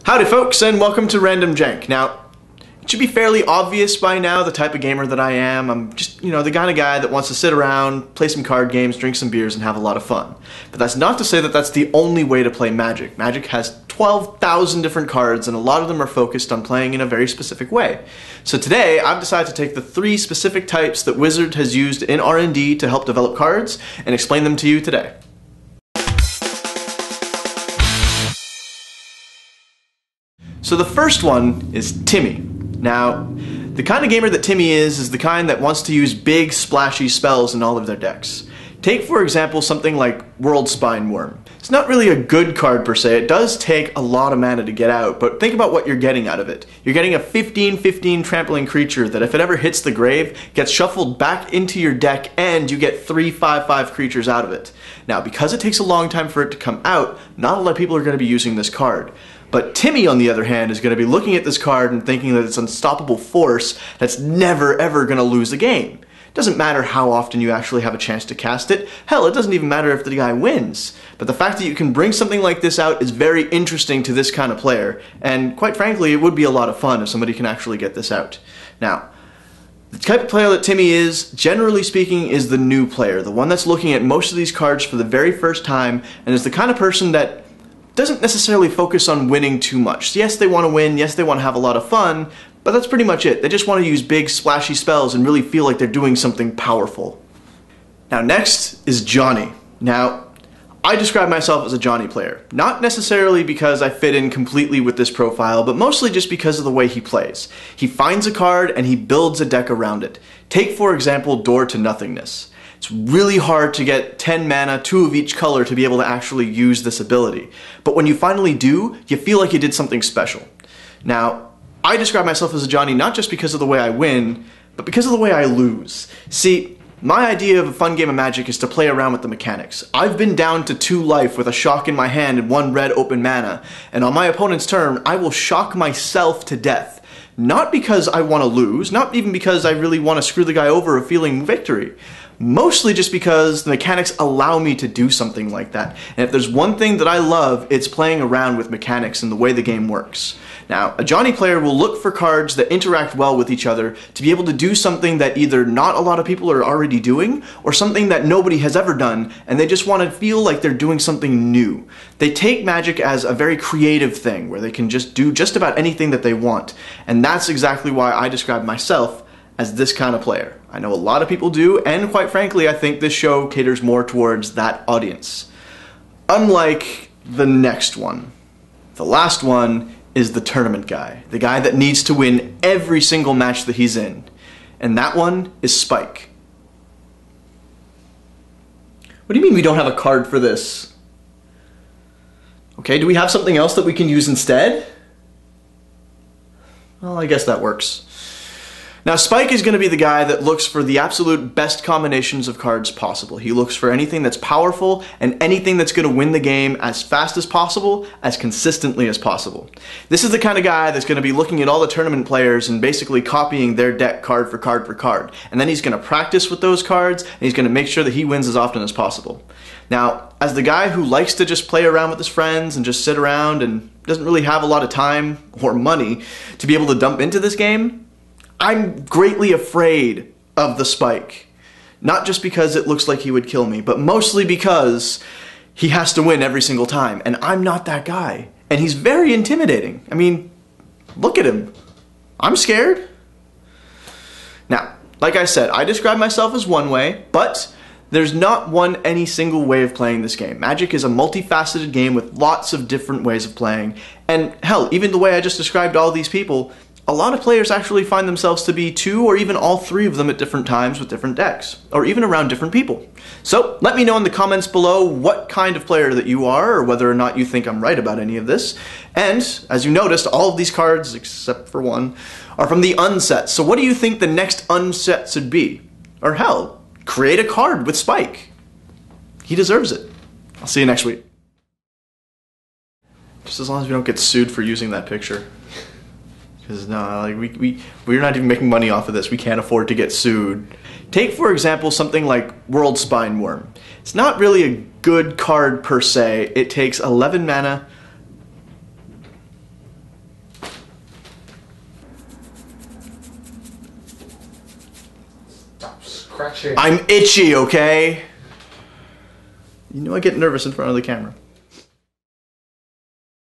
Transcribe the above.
Howdy folks, and welcome to RandomJank. Now, it should be fairly obvious by now the type of gamer that I am. I'm just, the kind of guy that wants to sit around, play some card games, drink some beers, and have a lot of fun. But that's not to say that that's the only way to play Magic. Magic has 12,000 different cards, and a lot of them are focused on playing in a very specific way. So today, I've decided to take the 3 specific types that Wizard has used in R&D to help develop cards, and explain them to you today. So the first one is Timmy. Now, the kind of gamer that Timmy is the kind that wants to use big, splashy spells in all of their decks. Take, for example, something like World Spine Worm. It's not really a good card per se. It does take a lot of mana to get out, but think about what you're getting out of it. You're getting a 15/15 trampling creature that if it ever hits the grave, gets shuffled back into your deck and you get 3 5/5 creatures out of it. Now, because it takes a long time for it to come out, not a lot of people are going to be using this card. But Timmy, on the other hand, is going to be looking at this card and thinking that it's an unstoppable force that's never ever going to lose a game. It doesn't matter how often you actually have a chance to cast it. Hell, it doesn't even matter if the guy wins. But the fact that you can bring something like this out is very interesting to this kind of player. And quite frankly, it would be a lot of fun if somebody can actually get this out. Now, the type of player that Timmy is, generally speaking, is the new player. The one that's looking at most of these cards for the very first time and is the kind of person that doesn't necessarily focus on winning too much. Yes, they want to win, yes, they want to have a lot of fun, but that's pretty much it. They just want to use big, splashy spells and really feel like they're doing something powerful. Now, next is Johnny. Now, I describe myself as a Johnny player. Not necessarily because I fit in completely with this profile, but mostly just because of the way he plays. He finds a card and he builds a deck around it. Take, for example, Door to Nothingness. It's really hard to get 10 mana, 2 of each color, to be able to actually use this ability. But when you finally do, you feel like you did something special. Now, I describe myself as a Johnny not just because of the way I win, but because of the way I lose. See, my idea of a fun game of Magic is to play around with the mechanics. I've been down to 2 life with a shock in my hand and 1 red open mana, and on my opponent's turn, I will shock myself to death. Not because I want to lose, not even because I really want to screw the guy over of feeling victory. Mostly just because the mechanics allow me to do something like that. And if there's one thing that I love, it's playing around with mechanics and the way the game works. Now, a Johnny player will look for cards that interact well with each other to be able to do something that either not a lot of people are already doing, or something that nobody has ever done, and they just want to feel like they're doing something new. They take Magic as a very creative thing, where they can just do just about anything that they want. And that's exactly why I describe myself as this kind of player. I know a lot of people do, and quite frankly, I think this show caters more towards that audience. Unlike the next one. The last one is the tournament guy. The guy that needs to win every single match that he's in. And that one is Spike. What do you mean we don't have a card for this? Okay, do we have something else that we can use instead? Well, I guess that works. Now, Spike is going to be the guy that looks for the absolute best combinations of cards possible. He looks for anything that's powerful and anything that's going to win the game as fast as possible, as consistently as possible. This is the kind of guy that's going to be looking at all the tournament players and basically copying their deck card for card for card. And then he's going to practice with those cards, and he's going to make sure that he wins as often as possible. Now, as the guy who likes to just play around with his friends and just sit around and doesn't really have a lot of time or money to be able to dump into this game, I'm greatly afraid of the Spike. Not just because it looks like he would kill me, but mostly because he has to win every single time, and I'm not that guy. And he's very intimidating. I mean, look at him. I'm scared. Now, like I said, I describe myself as one way, but there's not any single way of playing this game. Magic is a multifaceted game with lots of different ways of playing, and hell, even the way I just described all these people, a lot of players actually find themselves to be 2 or even all 3 of them at different times with different decks, or even around different people. So let me know in the comments below what kind of player that you are, or whether or not you think I'm right about any of this. And, as you noticed, all of these cards, except for one, are from the unsets. So what do you think the next unset should be? Or hell, create a card with Spike. He deserves it. I'll see you next week. Just as long as we don't get sued for using that picture. Because no, like we're not even making money off of this. We can't afford to get sued. Take, for example, something like World Spine Worm. It's not really a good card per se. It takes 11 mana. Scratch it. I'm itchy, okay? You know I get nervous in front of the camera.